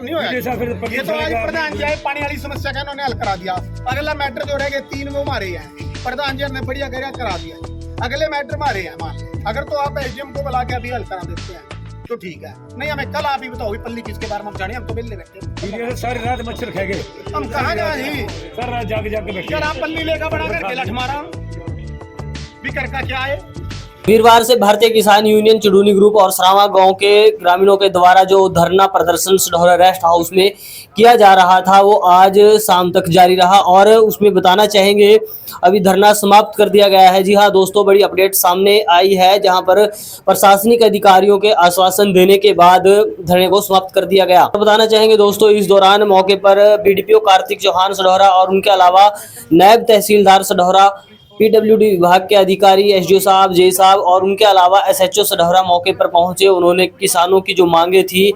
नहीं होया। ये तो आज प्रधान जी आए पानी वाली समस्या का इन्होंने हल करा दिया। अगला मैटर जो रह गए 3 वो मारे हैं, प्रधान जी ने बढ़िया करा दिया। अगले मैटर मारे हैं मान, अगर तो आप एसडीएम को बुला के अभी हल करा देते हैं तो ठीक है, नहीं हमें कल आप ही बताओ पल्ली किसके बारे में हम जाने, हम तो मिलने बैठे सारी रात मच्छर खा गए, हम कहाँ जाए सर रात जाके बैठे। आप पल्ली लेकर बड़ा करके लठ मारा भी करका क्या है। वीरवार से भारतीय किसान यूनियन चुडूनी ग्रुप और सरावा गांव के ग्रामीणों के द्वारा जो धरना प्रदर्शन सढौरा रेस्ट हाउस में किया जा रहा था वो आज शाम तक जारी रहा और उसमें बताना चाहेंगे अभी धरना समाप्त कर दिया गया है। जी हाँ दोस्तों, बड़ी अपडेट सामने आई है जहां पर प्रशासनिक अधिकारियों के आश्वासन देने के बाद धरने को समाप्त कर दिया गया। तो बताना चाहेंगे दोस्तों, इस दौरान मौके पर बीडीपीओ कार्तिक चौहान सढौरा और उनके अलावा नायब तहसीलदार सढौरा, पीडब्ल्यूडी विभाग के अधिकारी, एसडीओ साहब, जे साहब और उनके अलावा एसएचओ सढौरा मौके पर पहुंचे। उन्होंने किसानों की जो मांगे थी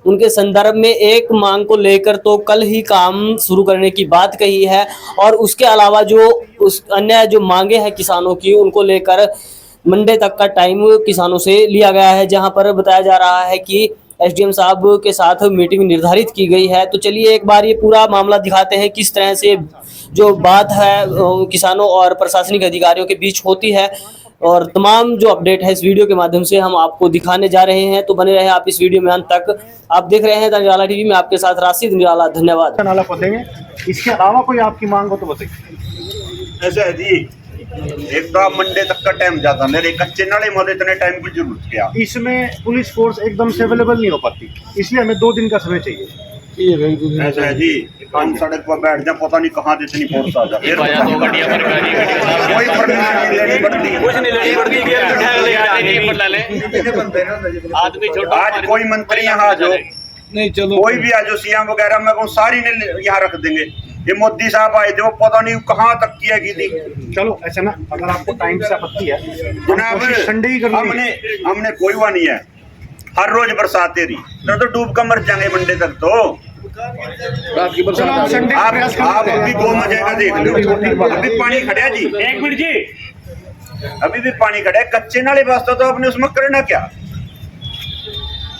उनके संदर्भ में एक मांग को लेकर तो कल ही काम शुरू करने की बात कही है और उसके अलावा जो अन्य जो मांगे हैं किसानों की उनको लेकर मंडे तक का टाइम किसानों से लिया गया है, जहां पर बताया जा रहा है कि एसडीएम साहब के साथ मीटिंग निर्धारित की गई है। तो चलिए एक बार ये पूरा मामला दिखाते हैं किस तरह से जो बात है किसानों और प्रशासनिक अधिकारियों के बीच होती है और तमाम जो अपडेट है इस वीडियो के माध्यम से हम आपको दिखाने जा रहे हैं। तो बने रहे आप इस वीडियो में अंत तक। आप देख रहे हैं द निराला टीवी में, आपके साथ राशिद निराला। धन्यवाद। नाला खोदेंगे, इसके अलावा कोई आपकी मांग हो तो बताइए। ऐसा है जी, एक तो आप मंडे तक का टाइम जाता, मेरे कच्चे नाले में इतने टाइम की जरूरत क्या। इसमें पुलिस फोर्स एकदम से अवेलेबल नहीं हो पाती, इसलिए हमें 2 दिन का समय चाहिए। ऐसा है जी, हम सड़क पर बैठ जाए, पता नहीं कहाँ से इतनी फोर्स आ जाए, कोई परमिशन नहीं लेनी पड़ती। आज कोई मंत्री यहाँ जो नहीं, चलो कोई भी आज सीएम वगैरह मैं कहूँ सारी ने यहाँ रख देंगे। ये मोदी साहब आए थे, वो पता नहीं कहाँ तक किया की थी। चलो ऐसा ना, अगर आपको टाइम से आपत्ति है जनाब, संडे ही कर हमने कोई हुआ नहीं है, हर रोज बरसात रही तो डूब कर मर जाएंगे मंडे तक। तो आपकी बरसात आप अभी गो मजे का देख लो, अभी पानी खड़ा जी, 1 मिनट जी, अभी भी पानी खड़ा है। कच्चे नाले वास्ता तो आपने उसमें करना क्या,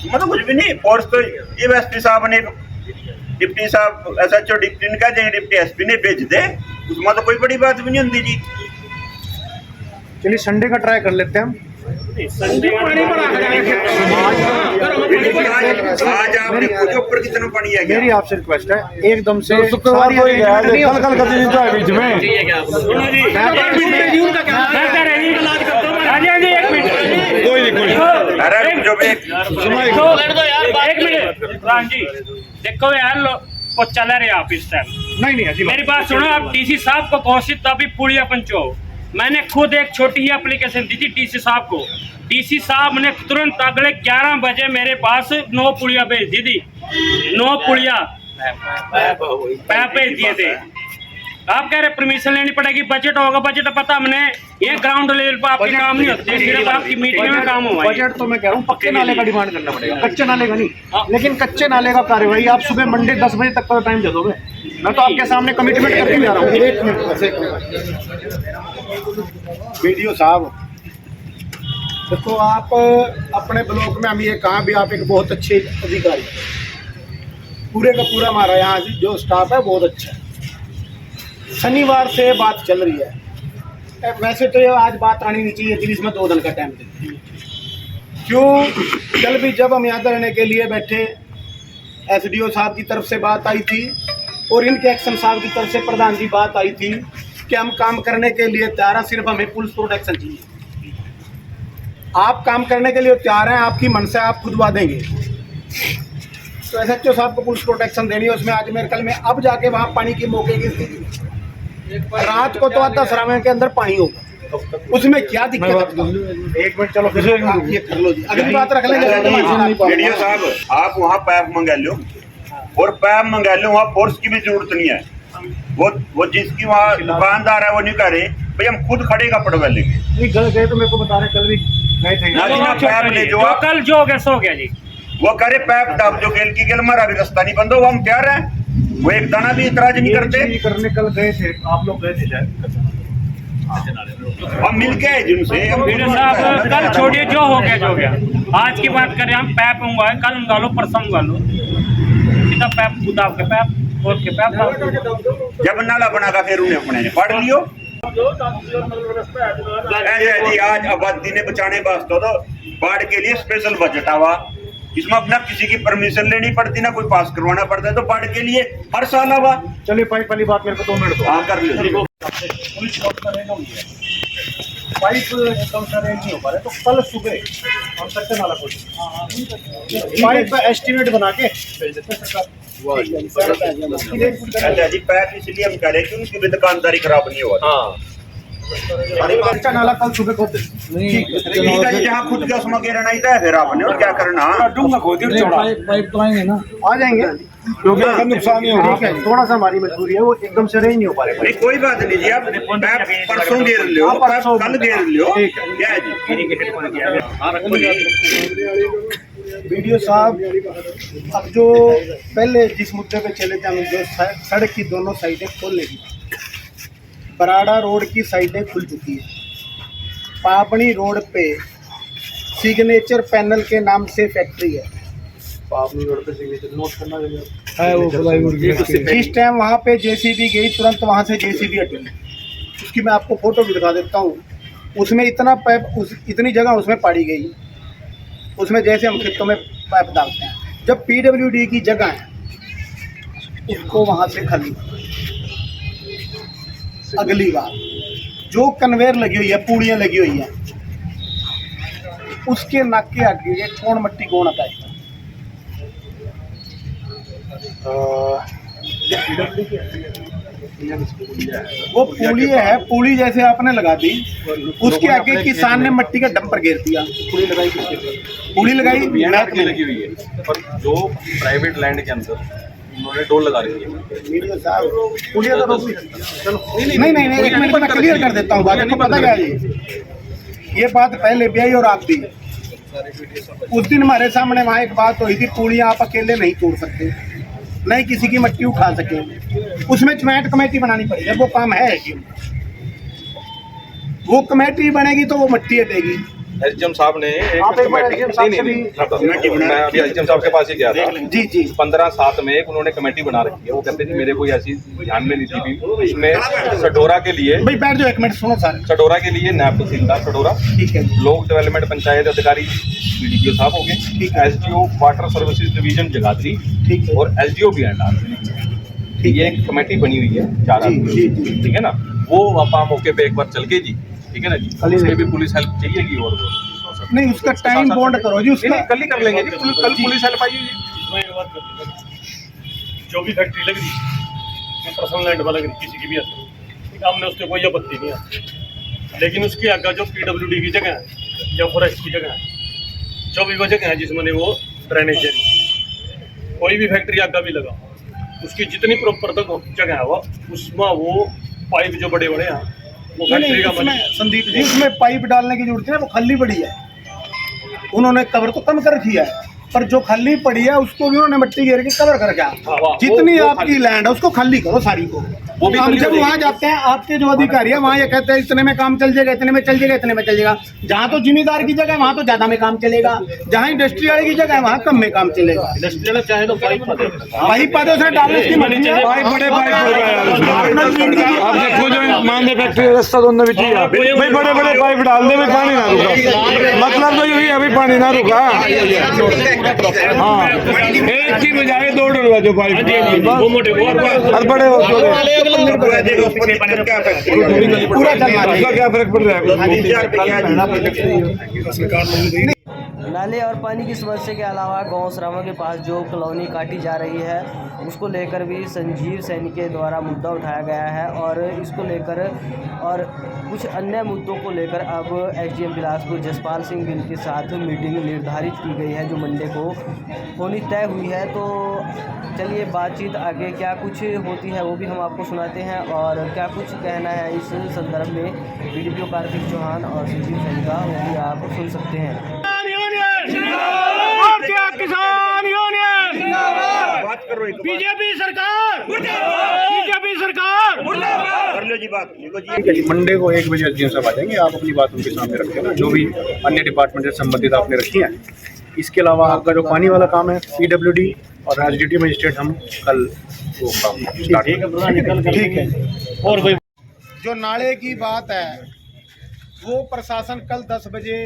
मतलब कुछ भी नहीं। फोर्स तो ये एसपी साहब ने, डिप्टी साहब एसएचओ डिप्टी ने कह देंगे, डिप्टी एसपी ने भेज दे, उसमें तो कोई बड़ी बात भी नहीं होती जी। चलिए संडे का ट्राई कर लेते हैं हम। आज आपने खुद ऊपर कितना पानी है क्या? मेरी आपसे रिक्वेस्ट है, एकदम से देखो यार को चल रहे आप इस टाइम। नहीं मेरी बात सुनो, आप डीसी साहब को घोषित अभी पुड़िया पंचो, मैंने खुद एक छोटी ही एप्लीकेशन दी थी डीसी साहब को। डीसी साहब ने तुरंत अगले 11 बजे मेरे पास 9 पुड़िया भेज दी थी, 9 पुड़िया पैप भेज दिए थे। आप कह रहे परमिशन लेनी पड़ेगी, बजट होगा, बजट पता हमने, ये ग्राउंड लेवल पर आपके काम नहीं होते, सिर्फ आपकी मीटिंग में काम हुआ। बजट तो मैं कह रहा हूँ पक्के नाले का डिमांड करना पड़ेगा, कच्चे नाले का नहीं। लेकिन कच्चे नाले का कार्यवाही आप सुबह मंडे 10 बजे तक का टाइम दे दोगे, मैं तो आपके सामने कमिटमेंट करके जा रहा हूँ। एक मिनट वीडियो साहब, देखो आप अपने ब्लॉक में हम ये कहा भी आप एक बहुत अच्छे अधिकारी, पूरे का पूरा हमारा यहाँ जो स्टाफ है बहुत अच्छा है। शनिवार से बात चल रही है, वैसे तो ये आज बात आनी नहीं चाहिए थी, इसमें 2 दिन का टाइम देते हैं। क्यों कल भी जब हम यहाँ रहने के लिए बैठे, एसडीओ साहब की तरफ से बात आई थी और इनके एक्शन साहब की तरफ से प्रधान जी बात आई थी कि हम काम करने के लिए तैयार हैं, सिर्फ हमें पुलिस प्रोटेक्शन चाहिए। आप काम करने के लिए तैयार हैं, आपकी मन से आप खुद वादेंगे तो एसएचओ साहब को पुलिस प्रोटेक्शन देनी है। उसमें आज मेरे कल में अब जाके वहाँ पानी की मौके की स्थिति, रात को तो 10 रामें के अंदर पानी होगा, उसमें क्या दिक्कत है? 1 मिनट चलो फिर ये कर लो जी, अगली बात रख लेंगे। मीडिया साहब, आप वहाँ पैप मंगा लो और पैप मंगा लो, वहाँ फोर्स की भी जरूरत नहीं है। वो जिसकी वहाँ दुकानदार है वो नहीं करे भाई, हम खुद खड़े का पड़वा लेंगे। नहीं गए तो मेरे को बता रहे, कल भी गए थे पैप ले जो कल जो हो गया सो गया जी, वो करे पैप दाब जो गेल की गेल, हमारा भी रास्ता नहीं बंद हो, वो हम तैयार हैं, वो एक दाना भी इतराज नहीं करते। करने कल गए थे, आप लोग गए थे शायद, हम मिल के जिनसे साहब कल छोड़िए, जो हो गया जो हो गया। आज की बात करें हम पैप मंगवाए, कल मंगा लो, परसों मंगा लो, पैप खुदा के पैप और के पैप जब नाला बनागा फिर उन्हें अपने ने पढ़ लियो। ऐसे जी आज आबादी ने बचाने वास्ते तो बाढ़ के लिए स्पेशल बजट आवा, इसमें अपना किसी की परमिशन लेनी पड़ती ना कोई पास करवाना पड़ता है, तो बाढ़ के लिए हर साल आवा। चलिए पाइप वाली बात मेरे को 2 मिनट दो। हाँ कर लो। पाइप एकदम से अरेंज नहीं हो पा रहे, तो कल सुबह हम सकते नाला खोल पाइप का एस्टिमेट बना के भेज देते हैं सरकार। अच्छा जी पैप इसलिए हम कह रहे हैं कि उनकी भी दुकानदारी खराब नहीं हो। हाँ अच्छा नाला कल सुबह खोल देते जहाँ खुद का उसमें गिरना ही था फिर आपने और क्या करना। पाइप तो आएंगे ना, आ जाएंगे क्योंकि अगर नुकसान नहीं होगा। ठीक है, थोड़ा सा हमारी मजबूरी है, वो एकदम से अरेंज नहीं हो पा रहे। नहीं कोई बात नहीं जी, आप पैप परसों गिर लियो, परसों कल गिर लियो, क्या है जी। वीडियो साहब, अब जो पहले जिस मुद्दे पे चले थे हम, जो सड़क की दोनों साइडें खोलने की, बराड़ा रोड की साइडें खुल चुकी है। पापड़ी रोड पे सिग्नेचर पैनल के नाम से फैक्ट्री है। पापड़ी रोड पे सिग्नेचर नोट करना है वो। जिस टाइम वहाँ पे जेसीबी गई, तुरंत वहाँ से जेसीबी हटी। उसकी मैं आपको फोटो भी दिखा देता हूँ। उसमें इतना पाइप, इतनी जगह उसमें पाड़ी गई, उसमें जैसे हम खेतों में पाइप डालते हैं। जब पीडब्ल्यूडी की जगह है, उसको वहाँ से खाली। अगली बार जो कन्वेयर लगी हुई है, पूड़ियाँ लगी हुई है, उसके नाक के आगे कौन मट्टी कौन आता है। वो पुली है, पुली जैसे आपने लगा दी, उसके आगे किसान ने मट्टी का डंपर घेर दिया। पुली लगाई किसके? पुली लगाई लगी हुई है, पर जो प्राइवेट लैंड के अंदर उन्होंने डोर लगा रखी है। वीडियो साहब पुलिया तो चलो नहीं, एक मिनट में क्लियर कर देता हूँ बात। आपको पता क्या है, ये बात पहले भी आई और आप भी। उस दिन हमारे सामने वहाँ एक बात हुई थी, पुलिया आप अकेले नहीं तोड़ सकते, नहीं किसी की मट्टी उठा सके, उसमें ज्वाइंट कमेटी बनानी पड़ेगी। वो काम है कि वो कमेटी बनेगी तो वो मट्टी हटेगी। एसडीएम साहब ने एक कमेटी, मैं अभी एसडीएम साहब के पास ही गया था जी 15/7 में एक उन्होंने कमेटी बना रखी है। वो कहते थे मेरे कोई ऐसी ध्यान में नहीं थी। उसमें सडोरा के लिए, भाई बैठ जाओ एक मिनट, सुनो सर। सडोरा के लिए नायब तहसीलदार सडोरा, ठीक है, ब्लॉक डेवलपमेंट पंचायत अधिकारी बीडीपीओ साहब हो गए, SDO water services division Jagadhri, ठीक है, और एसडीओ भी हैं। ये एक कमेटी बनी हुई है 4 आदमी, ठीक है ना। वो आप मौके पे एक बार चल के जी, ठीक है ना जी, उसमें भी पुलिस हेल्प चाहिएगी। और नहीं, उसका टाइम बॉन्ड करो जी, उसका कल ही कर लेंगे जी, कल पुलिस हेल्प आएगी जी। जो भी फैक्ट्री लग रही, पर्सनल लैंड वाला किसी की भी है, हमने उससे कोई आपत्ति नहीं है। लेकिन उसके आगे जो पीडब्ल्यूडी की जगह है या फॉरेस्ट की जगह है, जो भी वो जगह है जिसमें वो ड्रेनेज है, कोई भी फैक्ट्री आगे भी लगा, उसकी जितनी प्रॉपर तक जगह है वो, उसमें वो पाइप जो बड़े बड़े हैं, वो फैक्ट्री का संदीप जी, उसमें पाइप डालने की जरूरत है। वो खली पड़ी है, उन्होंने कवर तो कम कर रखी है, पर जो खाली पड़ी है उसको भी उन्होंने मिट्टी घेर के कवर कर दिया। जितनी आपकी लैंड है उसको खाली करो सारी को। वो भी हम जब वहाँ जाते हैं, आपके जो अधिकारी है वहाँ ये कहते हैं इतने में काम चल जाएगा, इतने में चल जाएगा, इतने में चल जाएगा। जहाँ तो जिम्मेदार की जगह है वहाँ तो ज्यादा में काम चलेगा, जहाँ इंडस्ट्री वाले की जगह है वहाँ कम में काम चलेगा। इंडस्ट्रियल चाहे तो पाइप पाइप से डालने की मर्जी है। बड़े आप देखो जो मानने फैक्ट्री रास्ता दोनों भी भाई बड़े बड़े पाइप डालने में पानी ना रुका, मतलब तो यही अभी पानी ना रुका। हाँ, एक की बजाय 2 डलवा जो पाइप वो मोटे और बड़े पूरा चलना क्या फर्क पड़ रहा है। नाले और पानी की समस्या के अलावा गांव सरावा के पास जो कॉलोनी काटी जा रही है उसको लेकर भी संजीव सैनी के द्वारा मुद्दा उठाया गया है, और इसको लेकर और कुछ अन्य मुद्दों को लेकर अब एसडीएम बिलासपुर जसपाल सिंह गिल के साथ मीटिंग निर्धारित की गई है, जो मंडे को होनी तय हुई है। तो चलिए बातचीत आगे क्या कुछ होती है वो भी हम आपको सुनाते हैं, और क्या कुछ कहना है इस संदर्भ में बीडीपीओ कार्तिक चौहान और संजीव सैनी का, वो भी आप सुन सकते हैं। किसान यूनियन बात करो, बीजेपी सरकार, बीजेपी सरकार कर लो जी बात। देखो जी मंडे को 1 बजे एसडीएम साहब आ जाएंगे, आप अपनी बात उनके सामने रखें ना, जो भी अन्य डिपार्टमेंट से संबंधित आपने रखी है इसके अलावा आपका जो पानी वाला काम है PWD और एज ड्यूटी मजिस्ट्रेट हम कल वो काम स्टार्ट ठीक है। और भाई जो नाले की बात है वो प्रशासन कल 10 बजे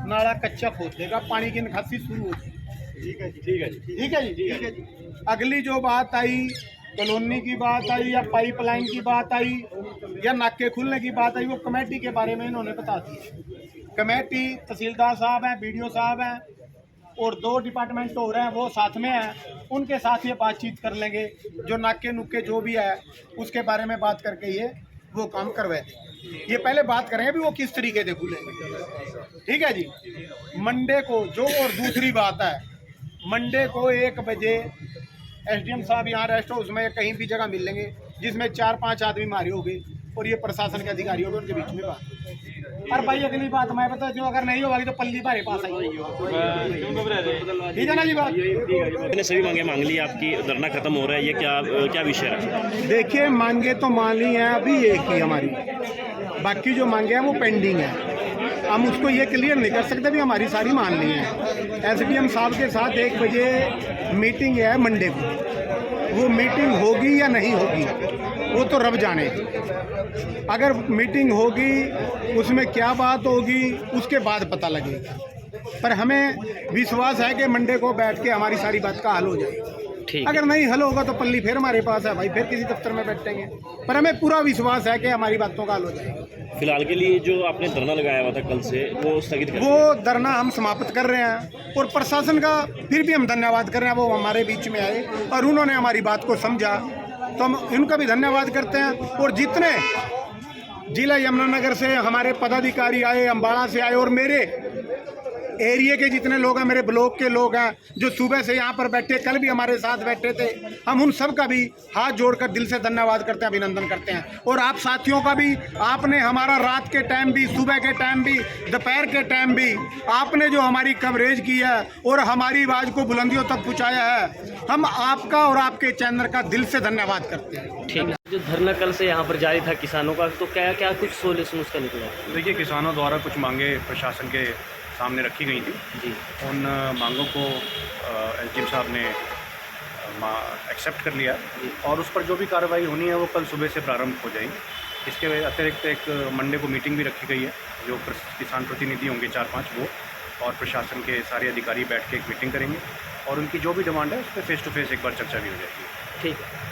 नाला कच्चा खोद देगा, पानी की निकासी शुरू हो जाएगी। ठीक है जी, ठीक है जी, ठीक है जी, ठीक है जी। अगली जो बात आई कॉलोनी की बात आई या पाइपलाइन की बात आई या नाके खुलने की बात आई, वो कमेटी के बारे में इन्होंने बता दिया। कमेटी तहसीलदार साहब हैं, BDO साहब हैं और 2 डिपार्टमेंट हो रहे हैं वो साथ में हैं, उनके साथ ये बातचीत कर लेंगे। जो नाके नुक्के जो भी है उसके बारे में बात करके ये वो काम करवा दें। ये पहले बात करेंगे भी वो किस तरीके से खुलेंगे। ठीक है जी। मंडे को जो, और दूसरी बात है मंडे को 1 बजे SDM साहब यहाँ रेस्ट हाउस में कहीं भी जगह मिल लेंगे जिसमें 4-5 आदमी मारे हो गए और ये प्रशासन के अधिकारी होंगे, उनके बीच में बात। और भाई अगली बात मैं बता, जो अगर नहीं होगी तो पल्ली भारे पास आई, ठीक है ना जी बात। मैंने सभी मांगे मांग ली, आपकी धरना खत्म हो रहा है, ये क्या विषय है? देखिए मांगे तो मान ली हैं, अभी एक ही हमारी, बाकी जो मांगे हैं वो पेंडिंग है। हम उसको ये क्लियर नहीं कर सकते भी हमारी सारी मान ली हैं। SDM साहब के साथ 1 बजे मीटिंग है मंडे को, वो मीटिंग होगी या नहीं होगी वो तो रब जाने। अगर मीटिंग होगी उसमें क्या बात होगी उसके बाद पता लगेगा, पर हमें विश्वास है कि मंडे को बैठ के हमारी सारी बात का हल हो जाएगी। अगर नहीं हल होगा तो पल्ली फिर हमारे पास है भाई, फिर किसी दफ्तर में बैठेंगे, पर हमें पूरा विश्वास है कि हमारी बातों का हल हो जाएगा। फिलहाल के लिए जो आपने धरना लगाया हुआ था कल से वो स्थगित कर वो धरना हम समाप्त कर रहे हैं और प्रशासन का फिर भी हम धन्यवाद कर रहे हैं, वो हमारे बीच में आए और उन्होंने हमारी बात को समझा, तो हम इनका भी धन्यवाद करते हैं। और जितने जिला यमुनानगर से हमारे पदाधिकारी आए, अम्बाड़ा से आए और मेरे एरिया के जितने लोग हैं, मेरे ब्लॉक के लोग हैं जो सुबह से यहाँ पर बैठे, कल भी हमारे साथ बैठे थे, हम उन सब का भी हाथ जोड़कर दिल से धन्यवाद करते हैं, अभिनंदन करते हैं। और आप साथियों का भी, आपने हमारा रात के टाइम भी, सुबह के टाइम भी, दोपहर के टाइम भी आपने जो हमारी कवरेज की है और हमारी आवाज़ को बुलंदियों तक पहुँचाया है, हम आपका और आपके चैनल का दिल से धन्यवाद करते हैं। ठीक है। जो धरना कल से यहाँ पर जारी था किसानों का, तो क्या क्या कुछ सोल्यूशन उसका निकला? देखिए, किसानों द्वारा कुछ मांगे प्रशासन के सामने रखी गई थी जी। उन मांगों को SDM साहब ने एक्सेप्ट कर लिया और उस पर जो भी कार्रवाई होनी है वो कल सुबह से प्रारंभ हो जाएगी। इसके अतिरिक्त एक मंडे को मीटिंग भी रखी गई है, जो किसान प्रतिनिधि होंगे 4-5 वो और प्रशासन के सारे अधिकारी बैठ के एक मीटिंग करेंगे और उनकी जो भी डिमांड है उस पर फेस टू फेस एक बार चर्चा भी हो जाएगी। ठीक है।